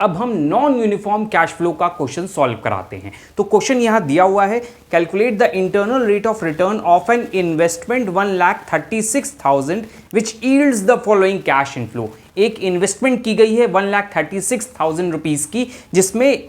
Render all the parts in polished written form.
अब हम non uniform cash flow का क्वेश्चन सॉल्व कराते हैं। तो क्वेश्चन यहां दिया हुआ है, calculate the internal rate of return of an investment 1,36,000 which yields the following cash inflow. एक इन्वेस्टमेंट की गई है 1,36,000 रुपीज की, जिसमें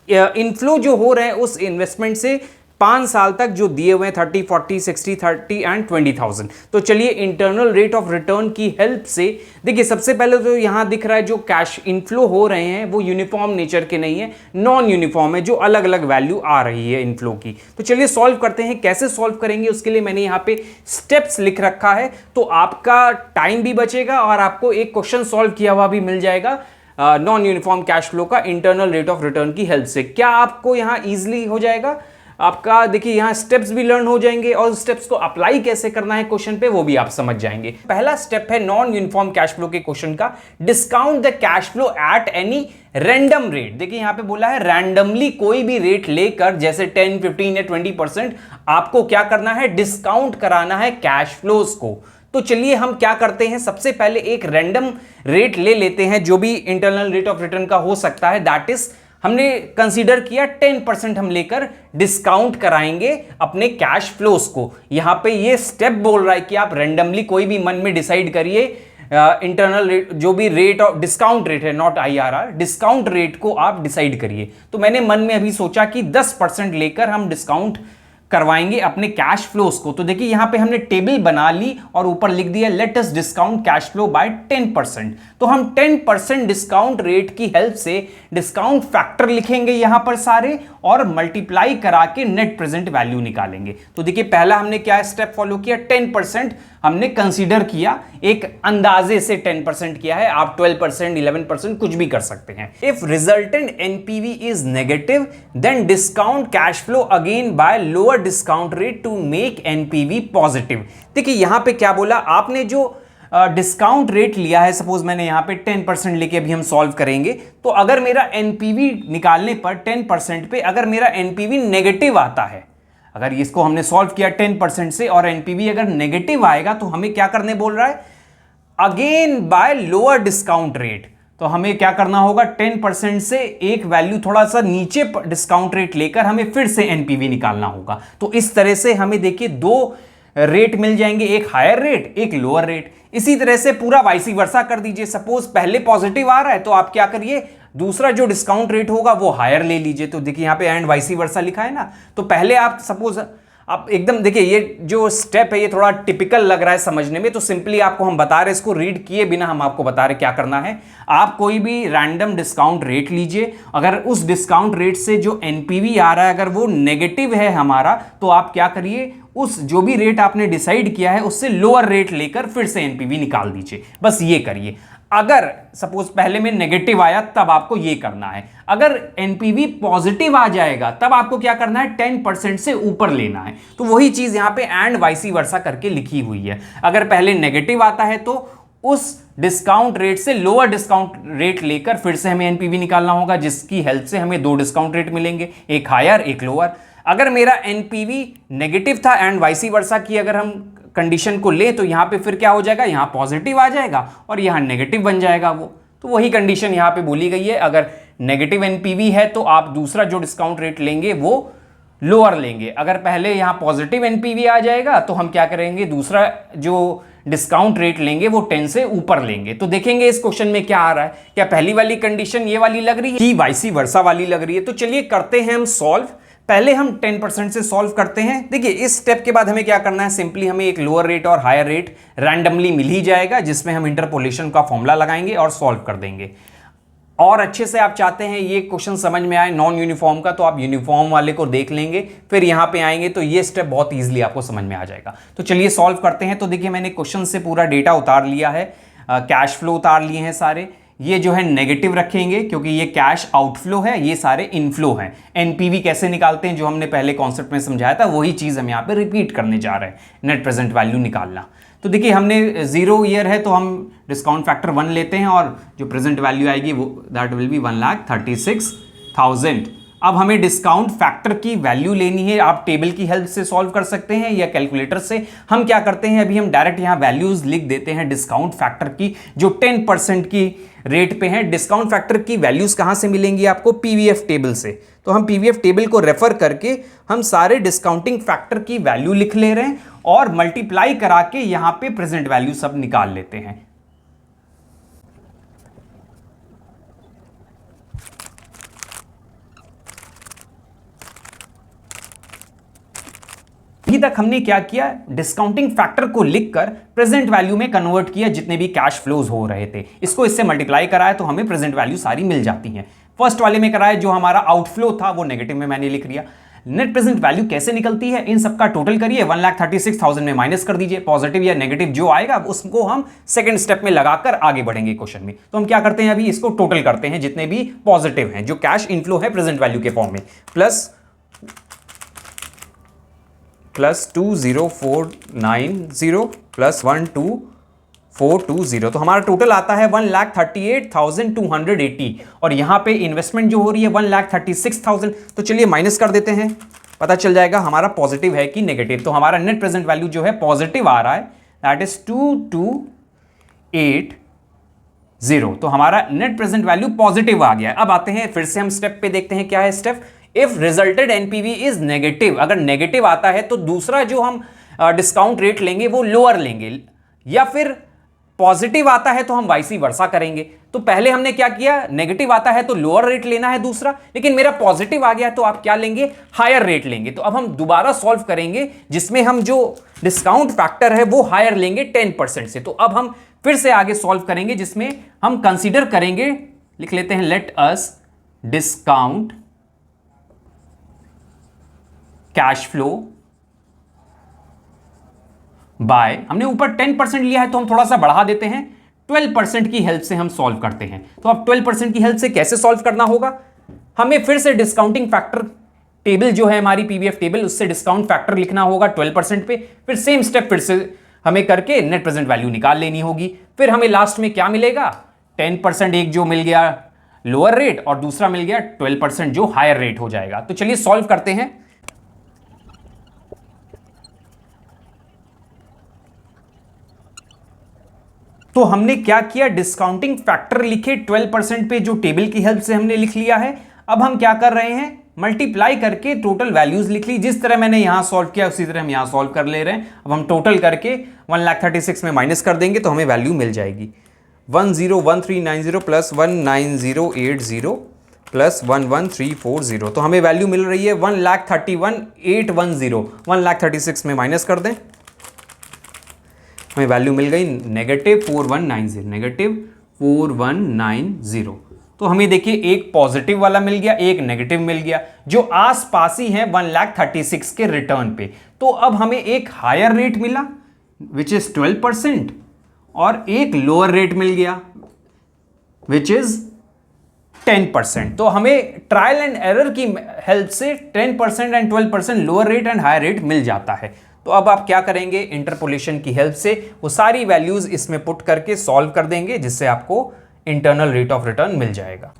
इनफ्लो जो हो रहे हैं उस इन्वेस्टमेंट से 5 साल तक जो दिए हुए हैं 30, 40, 60, 30 एंड 20,000। तो चलिए इंटरनल रेट ऑफ रिटर्न की हेल्प से देखिए, सबसे पहले तो यहां दिख रहा है जो कैश इनफ्लो हो रहे हैं वो यूनिफॉर्म नेचर के नहीं है, नॉन यूनिफॉर्म है, जो अलग अलग वैल्यू आ रही है इनफ्लो की। तो चलिए सॉल्व करते हैं। कैसे सॉल्व करेंगे उसके लिए मैंने यहां पे स्टेप्स लिख रखा है, तो आपका टाइम भी बचेगा और आपको एक क्वेश्चन सॉल्व किया हुआ भी मिल जाएगा नॉन यूनिफॉर्म कैश फ्लो का इंटरनल रेट ऑफ रिटर्न की हेल्प से। क्या आपको यहां ईजिली हो जाएगा आपका, देखिए यहां स्टेप्स भी लर्न हो जाएंगे और स्टेप्स को अप्लाई कैसे करना है क्वेश्चन पे वो भी आप समझ जाएंगे। पहला स्टेप है नॉन यूनिफॉर्म कैश फ्लो के क्वेश्चन का, discount the cash flow at any random rate. देखिए यहां पे बोला है रैंडमली कोई भी रेट लेकर, जैसे 10, 15 या 20% आपको क्या करना है, डिस्काउंट कराना है कैश फ्लोज को। तो चलिए हम क्या करते हैं, सबसे पहले एक रैंडम रेट ले लेते हैं जो भी इंटरनल रेट ऑफ रिटर्न का हो सकता है, दैट इज हमने कंसीडर किया 10% हम लेकर डिस्काउंट कराएंगे अपने कैश फ्लोस को। यहां पे ये स्टेप बोल रहा है कि आप रैंडमली कोई भी मन में डिसाइड करिए इंटरनल रेट, जो भी रेट ऑफ डिस्काउंट रेट है, नॉट आईआरआर, डिस्काउंट रेट को आप डिसाइड करिए। तो मैंने मन में अभी सोचा कि 10% लेकर हम डिस्काउंट करवाएंगे अपने कैश फ्लोस को। तो देखिए यहां पे हमने टेबल बना ली और ऊपर लिख दिया let us discount cash flow bye 10%। तो हम 10% डिस्काउंट रेट की हेल्प से डिस्काउंट फैक्टर लिखेंगे यहां पर सारे और मल्टीप्लाई करा के नेट प्रेजेंट वैल्यू निकालेंगे। तो देखिए पहला हमने क्या स्टेप फॉलो किया, 10% हमने कंसीडर किया, एक अंदाजे से 10% किया है, आप 12%, 11% कुछ भी कर सकते हैं। If resultant NPV is negative then discount cash flow again by lower discount rate to make NPV positive. देखिए यहां पे क्या बोला, आपने जो डिस्काउंट रेट लिया है, सपोज मैंने यहां पे 10% लेके अभी हम सॉल्व करेंगे, तो अगर मेरा एनपीवी निकालने पर 10% पे अगर मेरा एनपीवी नेगेटिव आता है, अगर इसको हमने सॉल्व किया 10% से और एनपीवी अगर नेगेटिव आएगा तो हमें क्या करने बोल रहा है, again by lower discount rate. तो हमें क्या करना होगा, 10% से एक वैल्यू थोड़ा सा नीचे डिस्काउंट रेट लेकर हमें फिर से एनपीवी निकालना होगा। तो इस तरह से हमें देखिए दो रेट मिल जाएंगे, एक हायर रेट एक लोअर रेट। इसी तरह से पूरा वाइसी वर्सा कर दीजिए। सपोज पहले पॉजिटिव आ रहा है तो आप क्या करिए, दूसरा जो डिस्काउंट रेट होगा वो हायर ले लीजिए। तो देखिए यहां पे एंड वाइसी वर्सा लिखा है ना, तो पहले आप सपोज आप एकदम देखिए ये जो स्टेप है ये थोड़ा टिपिकल लग रहा है समझने में, तो सिंपली आपको हम बता रहे, इसको रीड किए बिना हम आपको बता रहे क्या करना है। आप कोई भी रैंडम डिस्काउंट रेट लीजिए, अगर उस डिस्काउंट रेट से जो एनपीवी आ रहा है अगर वो नेगेटिव है हमारा, तो आप क्या करिए, उस जो भी रेट आपने डिसाइड किया है उससे लोअर रेट लेकर फिर से एनपीवी निकाल दीजिए। बस ये करिए। अगर सपोज पहले में नेगेटिव आया तब आपको ये करना है, अगर एनपीवी पॉजिटिव आ जाएगा तब आपको क्या करना है, 10% से ऊपर लेना है। तो वही चीज यहां पे एंड वाइसी वर्सा करके लिखी हुई है। अगर पहले नेगेटिव आता है तो उस डिस्काउंट रेट से लोअर डिस्काउंट रेट लेकर फिर से हमें एनपीवी निकालना होगा, जिसकी हेल्प से हमें दो डिस्काउंट रेट मिलेंगे, एक हायर एक लोअर। अगर मेरा एनपीवी नेगेटिव था एंड वाइसी वर्सा की अगर हम कंडीशन को ले, तो यहां पे फिर क्या हो जाएगा, यहां पॉजिटिव आ जाएगा और यहां नेगेटिव बन जाएगा वो। तो वही कंडीशन यहां पे बोली गई है, अगर नेगेटिव एनपीवी है तो आप दूसरा जो डिस्काउंट रेट लेंगे वो लोअर लेंगे। अगर पहले यहां पॉजिटिव एनपीवी आ जाएगा तो हम क्या करेंगे, दूसरा जो डिस्काउंट रेट लेंगे वो 10 से ऊपर लेंगे। तो देखेंगे इस क्वेश्चन में क्या आ रहा है, क्या पहली वाली कंडीशन ये वाली लग रही है कि वाइसी वर्सा वाली लग रही है। तो चलिए करते हैं हम सॉल्व। पहले हम 10% से सॉल्व करते हैं। देखिए इस स्टेप के बाद हमें क्या करना है, सिंपली हमें एक लोअर रेट और हायर रेट रैंडमली मिल ही जाएगा, जिसमें हम इंटरपोलेशन का फॉर्मूला लगाएंगे और सॉल्व कर देंगे। और अच्छे से आप चाहते हैं ये क्वेश्चन समझ में आए नॉन यूनिफॉर्म का, तो आप यूनिफॉर्म वाले को देख लेंगे, फिर यहां पे आएंगे तो ये स्टेप बहुत ईजिली आपको समझ में आ जाएगा। तो चलिए सॉल्व करते हैं। तो देखिए मैंने क्वेश्चन से पूरा डेटा उतार लिया है, कैश फ्लो उतार लिए हैं सारे। ये जो है नेगेटिव रखेंगे क्योंकि ये कैश आउटफ्लो है, ये सारे इनफ्लो हैं। एनपीवी कैसे निकालते हैं, जो हमने पहले कॉन्सेप्ट में समझाया था वही चीज हम यहाँ पे रिपीट करने जा रहे हैं, नेट प्रेजेंट वैल्यू निकालना। तो देखिए हमने 0 ईयर है तो हम डिस्काउंट फैक्टर 1 लेते हैं और जो प्रेजेंट वैल्यू आएगी वो दैट विल बी 1,36,000। अब हमें डिस्काउंट फैक्टर की वैल्यू लेनी है। आप टेबल की हेल्प से सॉल्व कर सकते हैं या कैलकुलेटर से। हम क्या करते हैं, अभी हम डायरेक्ट यहां वैल्यूज लिख देते हैं डिस्काउंट फैक्टर की, जो 10% की रेट पे है। डिस्काउंट फैक्टर की वैल्यूज कहां से मिलेंगी आपको, पीवीएफ टेबल से। तो हम पीवीएफ टेबल को रेफर करके हम सारे डिस्काउंटिंग फैक्टर की वैल्यू लिख ले रहे हैं और मल्टीप्लाई करा के यहां पे प्रेजेंट वैल्यू सब निकाल लेते हैं। अभी तक हमने क्या किया, डिस्काउंटिंग फैक्टर को लिखकर प्रेजेंट वैल्यू में कन्वर्ट किया जितने भी कैश फ्लोज हो रहे थे। इसको इससे मल्टीप्लाई कराया तो हमें प्रेजेंट वैल्यू सारी मिल जाती हैं। फर्स्ट वाले में कराया, जो हमारा आउटफ्लो था वो नेगेटिव में मैंने लिख लिया। नेट प्रेजेंट वैल्यू कैसे निकलती है, इन सबका टोटल करिए, 1,36,000 में माइनस कर दीजिए। पॉजिटिव या नेगेटिव जो आएगा उसको हम सेकंड स्टेप में लगाकर आगे बढ़ेंगे क्वेश्चन में। तो हम क्या करते हैं, अभी इसको टोटल करते हैं जितने भी पॉजिटिव हैं, जो कैश इनफ्लो है प्रेजेंट वैल्यू के फॉर्म में, प्लस 20,490 प्लस 12,420। तो हमारा टोटल आता है 1,38,280 और यहां पे इन्वेस्टमेंट जो हो रही है 1,36,000। तो चलिए माइनस कर देते हैं, पता चल जाएगा हमारा पॉजिटिव है कि नेगेटिव। तो हमारा नेट प्रेजेंट वैल्यू जो है पॉजिटिव आ रहा है, दैट इज 2280। तो हमारा नेट प्रेजेंट वैल्यू पॉजिटिव आ गया है। अब आते हैं फिर से हम स्टेप पे, देखते हैं क्या है step. If resulted NPV is negative, अगर नेगेटिव आता है तो दूसरा जो हम डिस्काउंट रेट लेंगे वो लोअर लेंगे, या फिर पॉजिटिव आता है तो हम वाइसी वर्सा करेंगे। तो पहले हमने क्या किया, नेगेटिव आता है तो लोअर रेट लेना है दूसरा, लेकिन मेरा पॉजिटिव आ गया तो आप क्या लेंगे, हायर रेट लेंगे। तो अब हम दोबारा सॉल्व करेंगे जिसमें हम जो डिस्काउंट फैक्टर है वो हायर लेंगे 10% से। तो अब हम फिर से आगे सॉल्व करेंगे जिसमें हम कंसीडर करेंगे, लिख लेते हैं, let us discount cash flow bye, हमने ऊपर 10% लिया है तो हम थोड़ा सा बढ़ा देते हैं, 12% की हेल्प से हम सॉल्व करते हैं। तो अब 12% की हेल्प से कैसे सॉल्व करना होगा, हमें फिर से डिस्काउंटिंग फैक्टर टेबल जो है हमारी पीवीएफ टेबल, उससे डिस्काउंट फैक्टर लिखना होगा 12% पे, फिर सेम स्टेप फिर से हमें करके नेट प्रेजेंट वैल्यू निकाल लेनी होगी। फिर हमें लास्ट में क्या मिलेगा, 10% एक जो मिल गया लोअर रेट और दूसरा मिल गया 12% जो हायर रेट हो जाएगा। तो चलिए सॉल्व करते हैं। तो हमने क्या किया, डिस्काउंटिंग फैक्टर लिखे 12% पे, जो टेबल की हेल्प से हमने लिख लिया है। अब हम क्या कर रहे हैं, मल्टीप्लाई करके टोटल वैल्यूज लिख ली। जिस तरह मैंने यहां सॉल्व किया उसी तरह हम यहां सॉल्व कर ले रहे हैं। अब हम टोटल करके 1,36,000 में माइनस कर देंगे तो हमें वैल्यू मिल जाएगी 101390 प्लस 19080 प्लस 11340। तो हमें वैल्यू मिल रही है 1,31,810। 1,36,000 में माइनस कर दें, हमें वैल्यू मिल गई -4190, -4190। तो हमें देखिए एक पॉजिटिव वाला मिल गया, एक नेगेटिव मिल गया, जो आसपास ही है 1,36,000 के रिटर्न पे। तो अब हमें एक हायर रेट मिला विच इज 12% और एक लोअर रेट मिल गया विच इज 10%। तो हमें ट्रायल एंड एरर की हेल्प से 10% and 12% lower rate and higher rate मिल जाता है। तो अब आप क्या करेंगे, इंटरपोलेशन की हेल्प से वो सारी वैल्यूज इसमें पुट करके सॉल्व कर देंगे, जिससे आपको इंटरनल रेट ऑफ रिटर्न मिल जाएगा।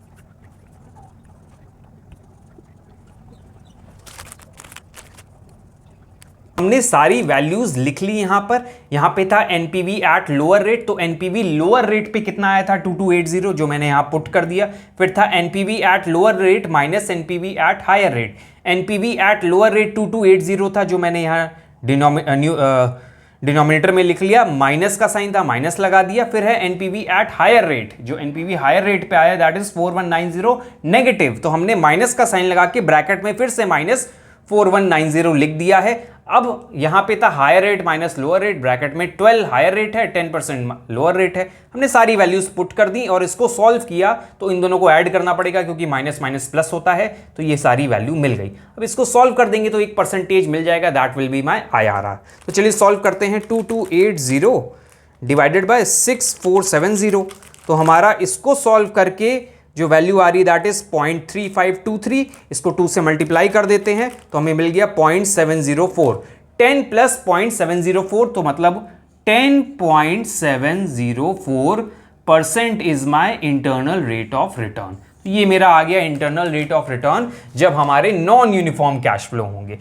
हमने सारी वैल्यूज लिख ली यहां पे था एनपीवी एट लोअर रेट। तो एनपीवी लोअर रेट पे कितना आया था 2280, जो मैंने यहां पुट कर दिया। फिर था NPV at lower rate minus NPV at higher rate. NPV at lower rate 2280 था, जो मैंने यहां डिनोमिनेटर में लिख लिया, माइनस का साइन था, माइनस लगा दिया। फिर है एनपीवी एट हायर रेट, जो एनपीवी हायर रेट पे आया दैट इज 4190 नेगेटिव। तो हमने माइनस का साइन लगा के ब्रैकेट में फिर से -4190 लिख दिया है। अब यहां पे था higher rate minus lower rate, bracket में 12 हायर रेट है, 10% लोअर रेट है। हमने सारी वैल्यूज पुट कर दी और इसको सॉल्व किया तो इन दोनों को ऐड करना पड़ेगा क्योंकि माइनस माइनस प्लस होता है। तो ये सारी वैल्यू मिल गई। अब इसको सॉल्व कर देंगे तो एक परसेंटेज मिल जाएगा, that will be my IRR। तो चलिए सॉल्व करते हैं। 2280 डिवाइडेड बाय 6470। तो हमारा इसको सॉल्व करके जो वैल्यू आ रही है दैट इज 0.3523। इसको 2 से मल्टीप्लाई कर देते हैं तो हमें मिल गया 0.704। 10 प्लस 0.704 तो मतलब 10.704% is my internal rate of return. तो ये मेरा आ गया इंटरनल रेट ऑफ रिटर्न जब हमारे नॉन यूनिफॉर्म कैश फ्लो होंगे।